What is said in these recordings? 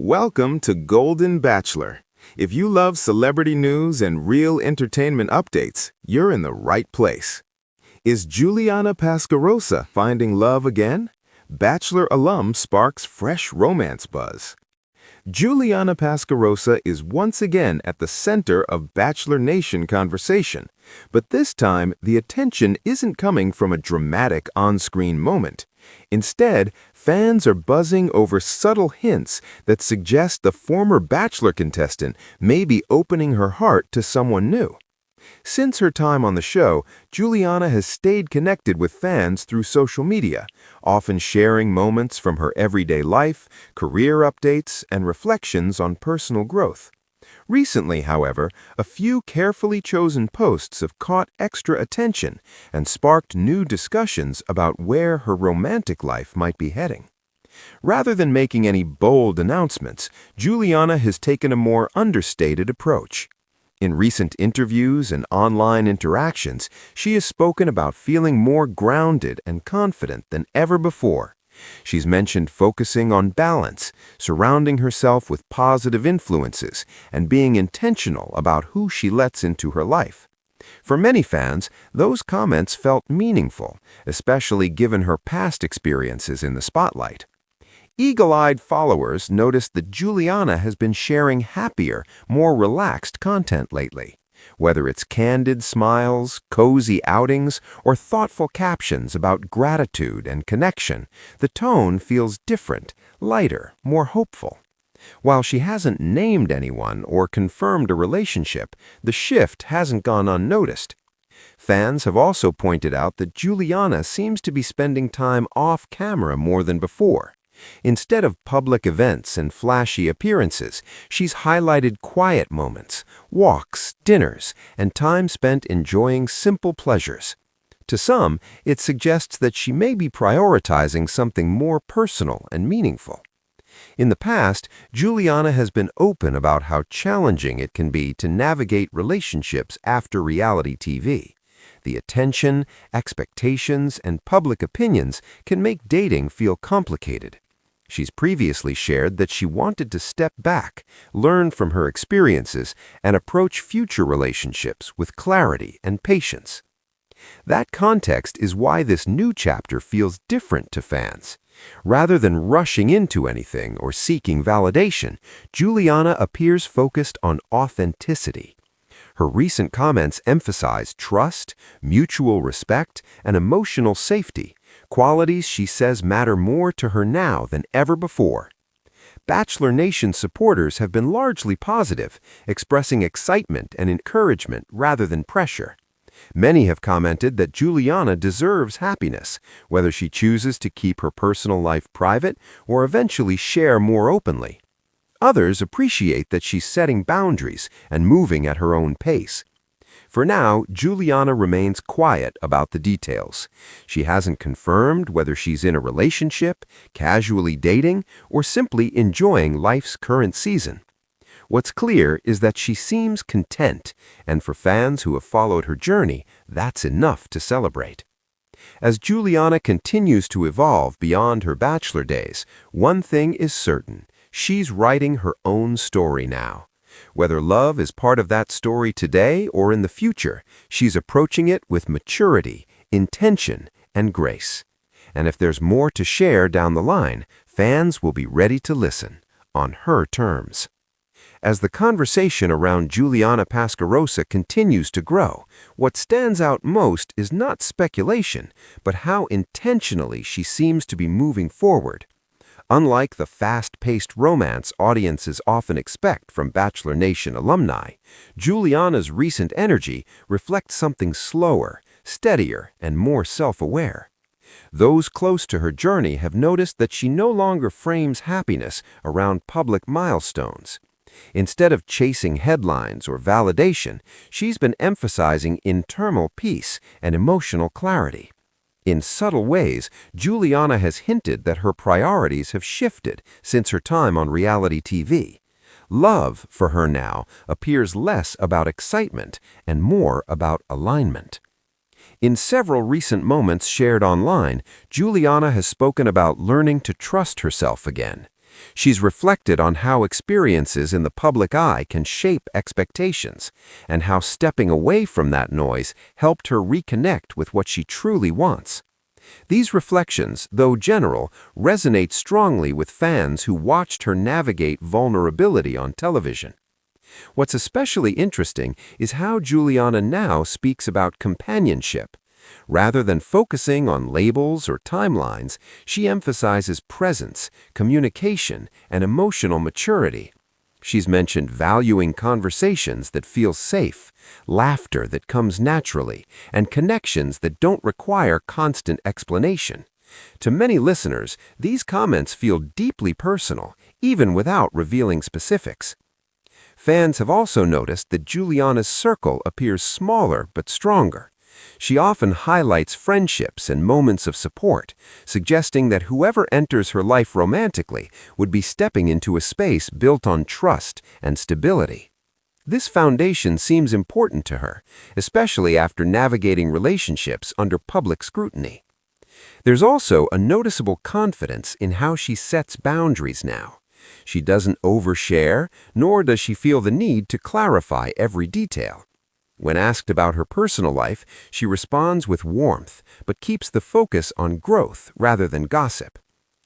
Welcome to Golden Bachelor. If you love celebrity news and real entertainment updates, you're in the right place. Is Juliana Pasquarosa finding love again? Bachelor alum sparks fresh romance buzz. Juliana Pasquarosa is once again at the center of Bachelor Nation conversation, but this time the attention isn't coming from a dramatic on-screen moment. Instead, fans are buzzing over subtle hints that suggest the former Bachelor contestant may be opening her heart to someone new. Since her time on the show, Juliana has stayed connected with fans through social media, often sharing moments from her everyday life, career updates, and reflections on personal growth. Recently, however, a few carefully chosen posts have caught extra attention and sparked new discussions about where her romantic life might be heading. Rather than making any bold announcements, Juliana has taken a more understated approach. In recent interviews and online interactions, she has spoken about feeling more grounded and confident than ever before. She's mentioned focusing on balance, surrounding herself with positive influences, and being intentional about who she lets into her life. For many fans, those comments felt meaningful, especially given her past experiences in the spotlight. Eagle-eyed followers noticed that Juliana has been sharing happier, more relaxed content lately. Whether it's candid smiles, cozy outings, or thoughtful captions about gratitude and connection, the tone feels different, lighter, more hopeful. While she hasn't named anyone or confirmed a relationship, the shift hasn't gone unnoticed. Fans have also pointed out that Juliana seems to be spending time off-camera more than before. Instead of public events and flashy appearances, she's highlighted quiet moments, walks, dinners, and time spent enjoying simple pleasures. To some, it suggests that she may be prioritizing something more personal and meaningful. In the past, Juliana has been open about how challenging it can be to navigate relationships after reality TV. The attention, expectations, and public opinions can make dating feel complicated. She's previously shared that she wanted to step back, learn from her experiences, and approach future relationships with clarity and patience. That context is why this new chapter feels different to fans. Rather than rushing into anything or seeking validation, Juliana appears focused on authenticity. Her recent comments emphasize trust, mutual respect, and emotional safety, qualities she says matter more to her now than ever before. Bachelor Nation supporters have been largely positive, expressing excitement and encouragement rather than pressure. Many have commented that Juliana deserves happiness, whether she chooses to keep her personal life private or eventually share more openly. Others appreciate that she's setting boundaries and moving at her own pace. For now, Juliana remains quiet about the details. She hasn't confirmed whether she's in a relationship, casually dating, or simply enjoying life's current season. What's clear is that she seems content, and for fans who have followed her journey, that's enough to celebrate. As Juliana continues to evolve beyond her bachelor days, one thing is certain: she's writing her own story now. Whether love is part of that story today or in the future, she's approaching it with maturity, intention, and grace. And if there's more to share down the line, fans will be ready to listen, on her terms. As the conversation around Juliana Pasquarosa continues to grow, what stands out most is not speculation, but how intentionally she seems to be moving forward. Unlike the fast-paced romance audiences often expect from Bachelor Nation alumni, Juliana's recent energy reflects something slower, steadier, and more self-aware. Those close to her journey have noticed that she no longer frames happiness around public milestones. Instead of chasing headlines or validation, she's been emphasizing internal peace and emotional clarity. In subtle ways, Juliana has hinted that her priorities have shifted since her time on reality TV. Love, for her now, appears less about excitement and more about alignment. In several recent moments shared online, Juliana has spoken about learning to trust herself again. She's reflected on how experiences in the public eye can shape expectations, and how stepping away from that noise helped her reconnect with what she truly wants. These reflections, though general, resonate strongly with fans who watched her navigate vulnerability on television. What's especially interesting is how Juliana now speaks about companionship. Rather than focusing on labels or timelines, she emphasizes presence, communication, and emotional maturity. She's mentioned valuing conversations that feel safe, laughter that comes naturally, and connections that don't require constant explanation. To many listeners, these comments feel deeply personal, even without revealing specifics. Fans have also noticed that Juliana's circle appears smaller but stronger. She often highlights friendships and moments of support, suggesting that whoever enters her life romantically would be stepping into a space built on trust and stability. This foundation seems important to her, especially after navigating relationships under public scrutiny. There's also a noticeable confidence in how she sets boundaries now. She doesn't overshare, nor does she feel the need to clarify every detail. When asked about her personal life, she responds with warmth, but keeps the focus on growth rather than gossip.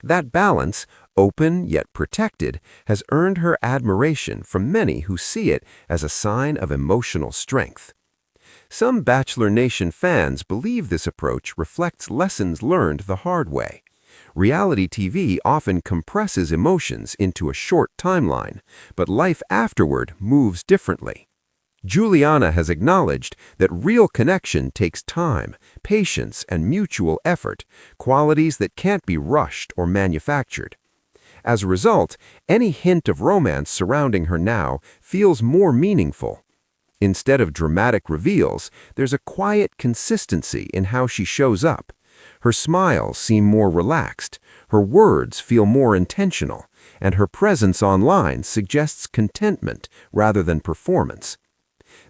That balance, open yet protected, has earned her admiration from many who see it as a sign of emotional strength. Some Bachelor Nation fans believe this approach reflects lessons learned the hard way. Reality TV often compresses emotions into a short timeline, but life afterward moves differently. Juliana has acknowledged that real connection takes time, patience, and mutual effort, qualities that can't be rushed or manufactured. As a result, any hint of romance surrounding her now feels more meaningful. Instead of dramatic reveals, there's a quiet consistency in how she shows up. Her smiles seem more relaxed, her words feel more intentional, and her presence online suggests contentment rather than performance.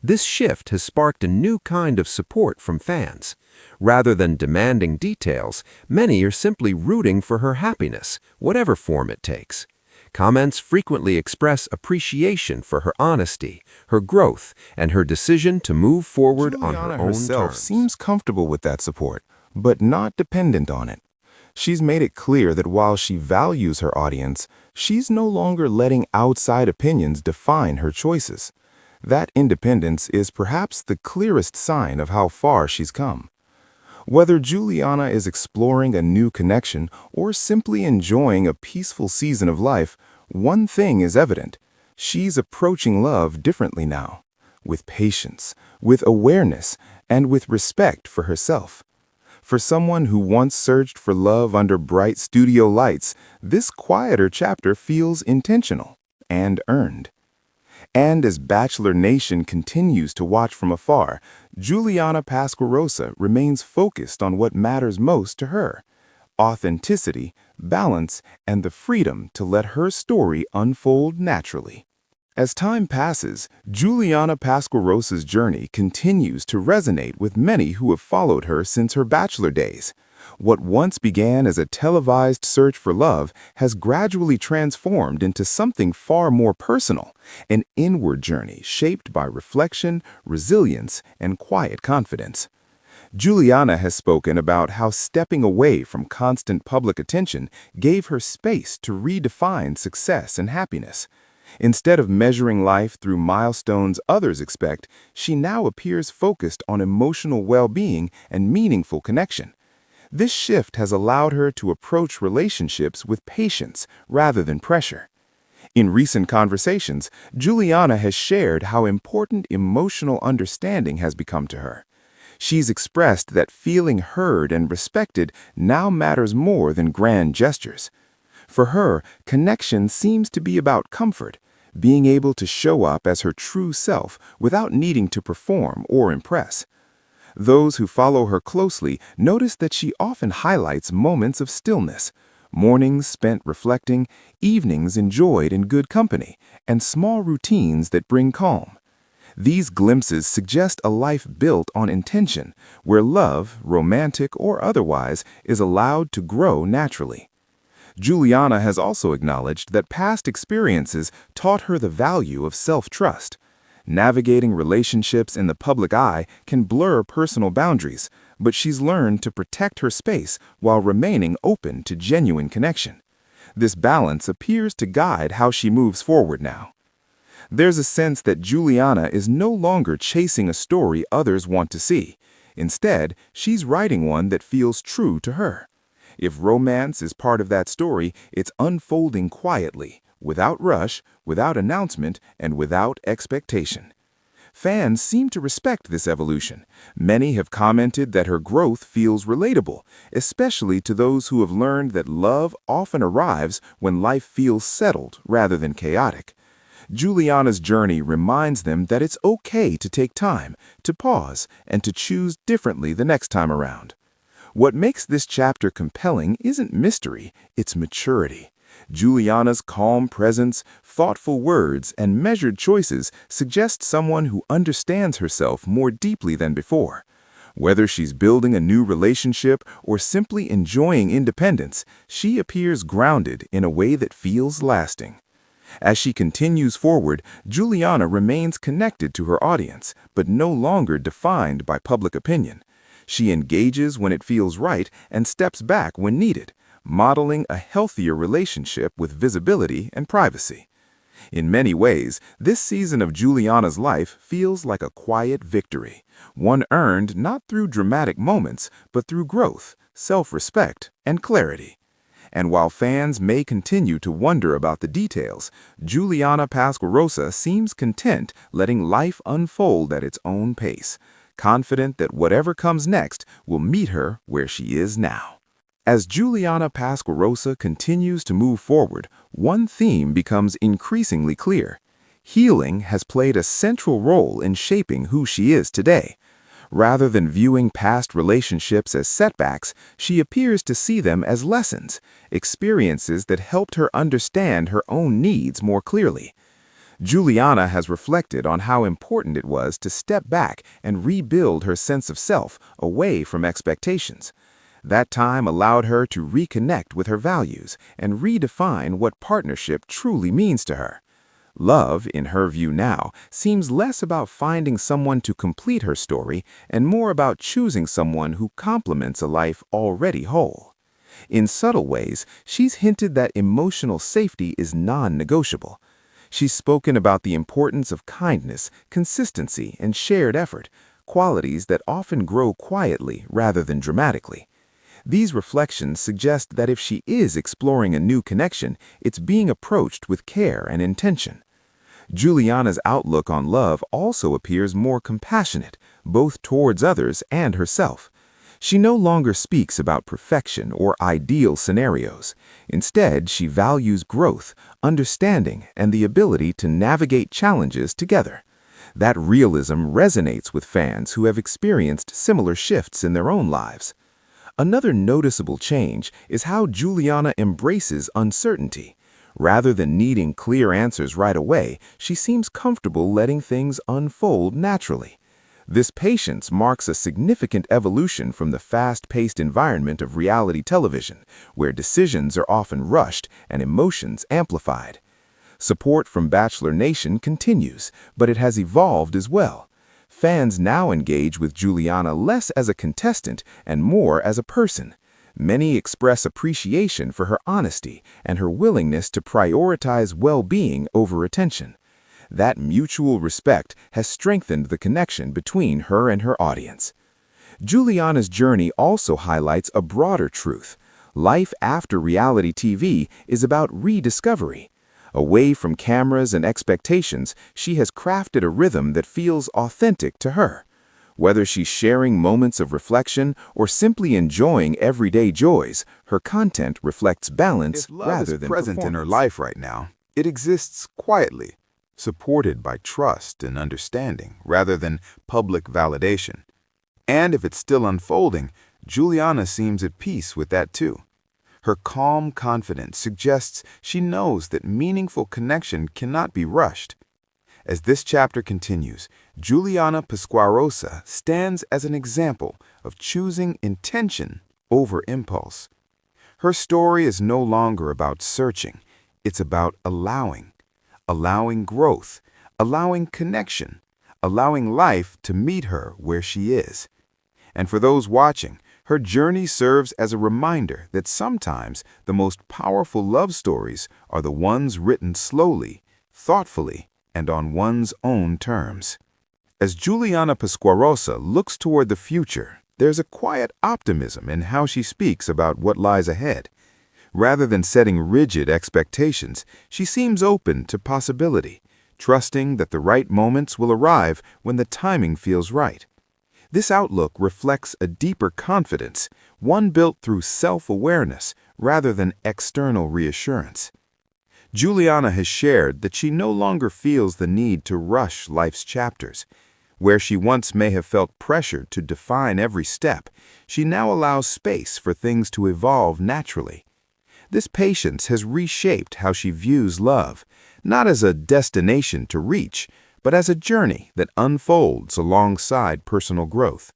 This shift has sparked a new kind of support from fans. Rather than demanding details, many are simply rooting for her happiness, whatever form it takes. Comments frequently express appreciation for her honesty, her growth, and her decision to move forward on her Juliana own herself terms. seems comfortable with that support, but not dependent on it. She's made it clear that while she values her audience, she's no longer letting outside opinions define her choices. That independence is perhaps the clearest sign of how far she's come. Whether Juliana is exploring a new connection or simply enjoying a peaceful season of life, one thing is evident. She's approaching love differently now, with patience, with awareness, and with respect for herself. For someone who once searched for love under bright studio lights, this quieter chapter feels intentional and earned. And as Bachelor Nation continues to watch from afar, Juliana Pasquarosa remains focused on what matters most to her: authenticity, balance, and the freedom to let her story unfold naturally. As time passes, Juliana Pasquarosa's journey continues to resonate with many who have followed her since her Bachelor days. What once began as a televised search for love has gradually transformed into something far more personal, an inward journey shaped by reflection, resilience, and quiet confidence. Juliana has spoken about how stepping away from constant public attention gave her space to redefine success and happiness. Instead of measuring life through milestones others expect, she now appears focused on emotional well-being and meaningful connection. This shift has allowed her to approach relationships with patience rather than pressure. In recent conversations, Juliana has shared how important emotional understanding has become to her. She's expressed that feeling heard and respected now matters more than grand gestures. For her, connection seems to be about comfort, being able to show up as her true self without needing to perform or impress. Those who follow her closely notice that she often highlights moments of stillness, mornings spent reflecting, evenings enjoyed in good company, and small routines that bring calm. These glimpses suggest a life built on intention, where love, romantic or otherwise, is allowed to grow naturally. Juliana has also acknowledged that past experiences taught her the value of self-trust. Navigating relationships in the public eye can blur personal boundaries, but she's learned to protect her space while remaining open to genuine connection. This balance appears to guide how she moves forward now. There's a sense that Juliana is no longer chasing a story others want to see. Instead, she's writing one that feels true to her. If romance is part of that story, it's unfolding quietly, without rush, without announcement, and without expectation. Fans seem to respect this evolution. Many have commented that her growth feels relatable, especially to those who have learned that love often arrives when life feels settled rather than chaotic. Juliana's journey reminds them that it's okay to take time, to pause, and to choose differently the next time around. What makes this chapter compelling isn't mystery, it's maturity. Juliana's calm presence, thoughtful words, and measured choices suggest someone who understands herself more deeply than before. Whether she's building a new relationship or simply enjoying independence, she appears grounded in a way that feels lasting. As she continues forward, Juliana remains connected to her audience, but no longer defined by public opinion. She engages when it feels right and steps back when needed, modeling a healthier relationship with visibility and privacy. In many ways, this season of Juliana's life feels like a quiet victory, one earned not through dramatic moments, but through growth, self-respect, and clarity. And while fans may continue to wonder about the details, Juliana Pasquarosa seems content letting life unfold at its own pace, confident that whatever comes next will meet her where she is now. As Juliana Pasquarosa continues to move forward, one theme becomes increasingly clear. Healing has played a central role in shaping who she is today. Rather than viewing past relationships as setbacks, she appears to see them as lessons, experiences that helped her understand her own needs more clearly. Juliana has reflected on how important it was to step back and rebuild her sense of self away from expectations. That time allowed her to reconnect with her values and redefine what partnership truly means to her. Love, in her view now, seems less about finding someone to complete her story and more about choosing someone who complements a life already whole. In subtle ways, she's hinted that emotional safety is non-negotiable. She's spoken about the importance of kindness, consistency, and shared effort, qualities that often grow quietly rather than dramatically. These reflections suggest that if she is exploring a new connection, it's being approached with care and intention. Juliana's outlook on love also appears more compassionate, both towards others and herself. She no longer speaks about perfection or ideal scenarios. Instead, she values growth, understanding, and the ability to navigate challenges together. That realism resonates with fans who have experienced similar shifts in their own lives. Another noticeable change is how Juliana embraces uncertainty. Rather than needing clear answers right away, she seems comfortable letting things unfold naturally. This patience marks a significant evolution from the fast-paced environment of reality television, where decisions are often rushed and emotions amplified. Support from Bachelor Nation continues, but it has evolved as well. Fans now engage with Juliana less as a contestant and more as a person. Many express appreciation for her honesty and her willingness to prioritize well-being over attention. That mutual respect has strengthened the connection between her and her audience. Juliana's journey also highlights a broader truth. Life after reality TV is about rediscovery. Away from cameras and expectations, she has crafted a rhythm that feels authentic to her. Whether she's sharing moments of reflection or simply enjoying everyday joys, her content reflects balance rather than present in her performance. life right now, it exists quietly, supported by trust and understanding rather than public validation. And if it's still unfolding, Juliana seems at peace with that too. Her calm confidence suggests she knows that meaningful connection cannot be rushed. As this chapter continues, Juliana Pasquarosa stands as an example of choosing intention over impulse. Her story is no longer about searching. It's about allowing growth, allowing connection, allowing life to meet her where she is. And for those watching, her journey serves as a reminder that sometimes the most powerful love stories are the ones written slowly, thoughtfully, and on one's own terms. As Juliana Pasquarosa looks toward the future, there's a quiet optimism in how she speaks about what lies ahead. Rather than setting rigid expectations, she seems open to possibility, trusting that the right moments will arrive when the timing feels right. This outlook reflects a deeper confidence, one built through self-awareness rather than external reassurance. Juliana has shared that she no longer feels the need to rush life's chapters. Where she once may have felt pressured to define every step, she now allows space for things to evolve naturally. This patience has reshaped how she views love, not as a destination to reach, but as a journey that unfolds alongside personal growth.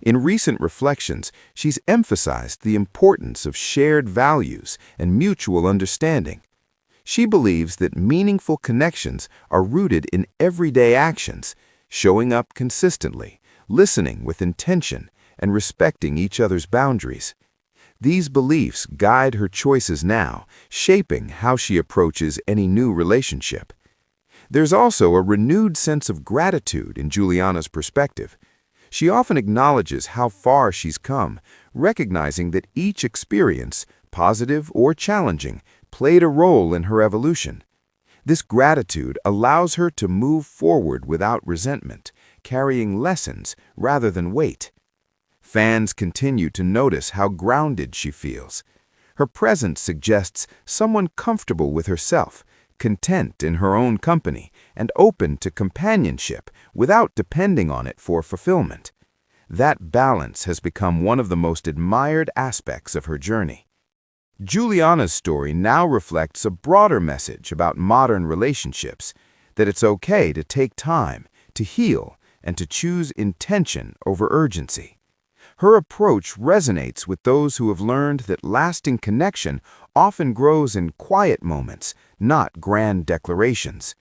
In recent reflections, she's emphasized the importance of shared values and mutual understanding. She believes that meaningful connections are rooted in everyday actions, showing up consistently, listening with intention, and respecting each other's boundaries. These beliefs guide her choices now, shaping how she approaches any new relationship. There's also a renewed sense of gratitude in Juliana's perspective. She often acknowledges how far she's come, recognizing that each experience, positive or challenging, played a role in her evolution. This gratitude allows her to move forward without resentment, carrying lessons rather than weight. Fans continue to notice how grounded she feels. Her presence suggests someone comfortable with herself, content in her own company, and open to companionship without depending on it for fulfillment. That balance has become one of the most admired aspects of her journey. Juliana's story now reflects a broader message about modern relationships, that it's okay to take time, to heal, and to choose intention over urgency. Her approach resonates with those who have learned that lasting connection often grows in quiet moments, not grand declarations.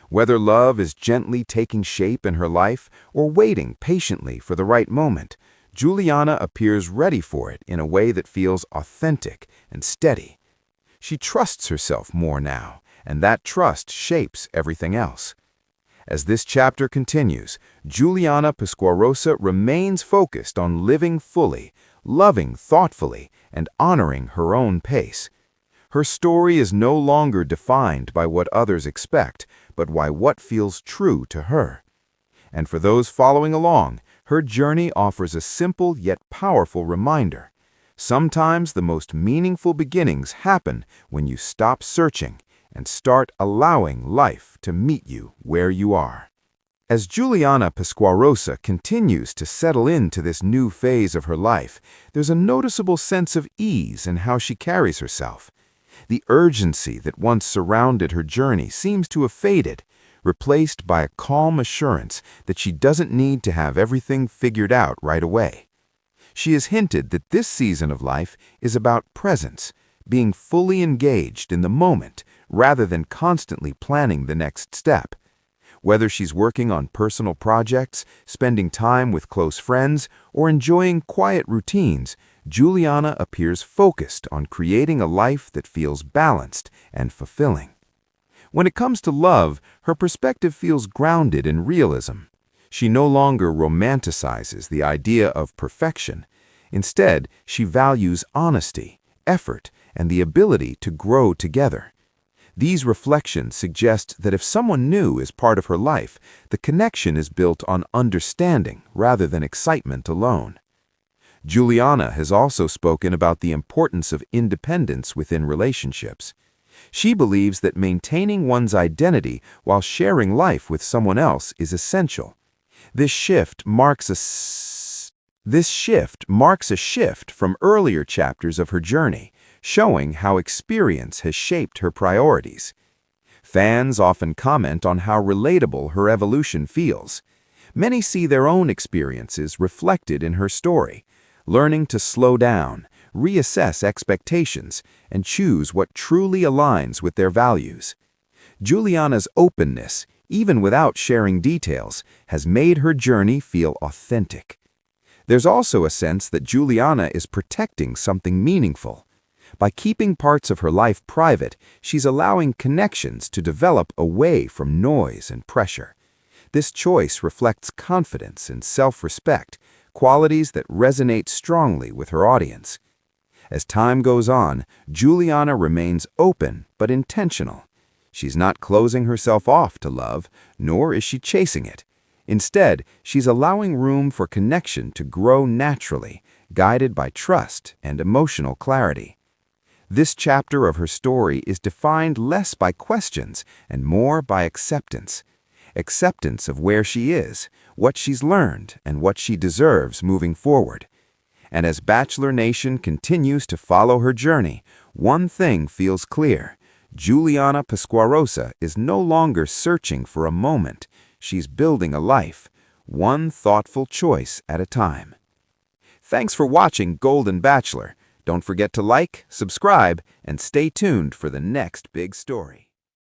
Whether love is gently taking shape in her life or waiting patiently for the right moment, Juliana appears ready for it in a way that feels authentic and steady. She trusts herself more now, and that trust shapes everything else. As this chapter continues, Juliana Pasquarosa remains focused on living fully, loving thoughtfully, and honoring her own pace. Her story is no longer defined by what others expect, but by what feels true to her. And for those following along, her journey offers a simple yet powerful reminder. Sometimes the most meaningful beginnings happen when you stop searching and start allowing life to meet you where you are. As Juliana Pasquarosa continues to settle into this new phase of her life, there's a noticeable sense of ease in how she carries herself. The urgency that once surrounded her journey seems to have faded, replaced by a calm assurance that she doesn't need to have everything figured out right away. She has hinted that this season of life is about presence, being fully engaged in the moment rather than constantly planning the next step. Whether she's working on personal projects, spending time with close friends, or enjoying quiet routines, Juliana appears focused on creating a life that feels balanced and fulfilling. When it comes to love, her perspective feels grounded in realism. She no longer romanticizes the idea of perfection. Instead, she values honesty, effort, and the ability to grow together. These reflections suggest that if someone new is part of her life, the connection is built on understanding rather than excitement alone. Juliana has also spoken about the importance of independence within relationships. She believes that maintaining one's identity while sharing life with someone else is essential. This shift marks a shift from earlier chapters of her journey, showing how experience has shaped her priorities. Fans often comment on how relatable her evolution feels. Many see their own experiences reflected in her story, learning to slow down, reassess expectations, and choose what truly aligns with their values. Juliana's openness, even without sharing details, has made her journey feel authentic. There's also a sense that Juliana is protecting something meaningful. By keeping parts of her life private, she's allowing connections to develop away from noise and pressure. This choice reflects confidence and self-respect, qualities that resonate strongly with her audience. As time goes on, Juliana remains open but intentional. She's not closing herself off to love, nor is she chasing it. Instead, she's allowing room for connection to grow naturally, guided by trust and emotional clarity. This chapter of her story is defined less by questions and more by acceptance. Acceptance of where she is, what she's learned, and what she deserves moving forward. And as Bachelor Nation continues to follow her journey, one thing feels clear. Juliana Pasquarosa is no longer searching for a moment. She's building a life, one thoughtful choice at a time. Thanks for watching Golden Bachelor. Don't forget to like, subscribe, and stay tuned for the next big story.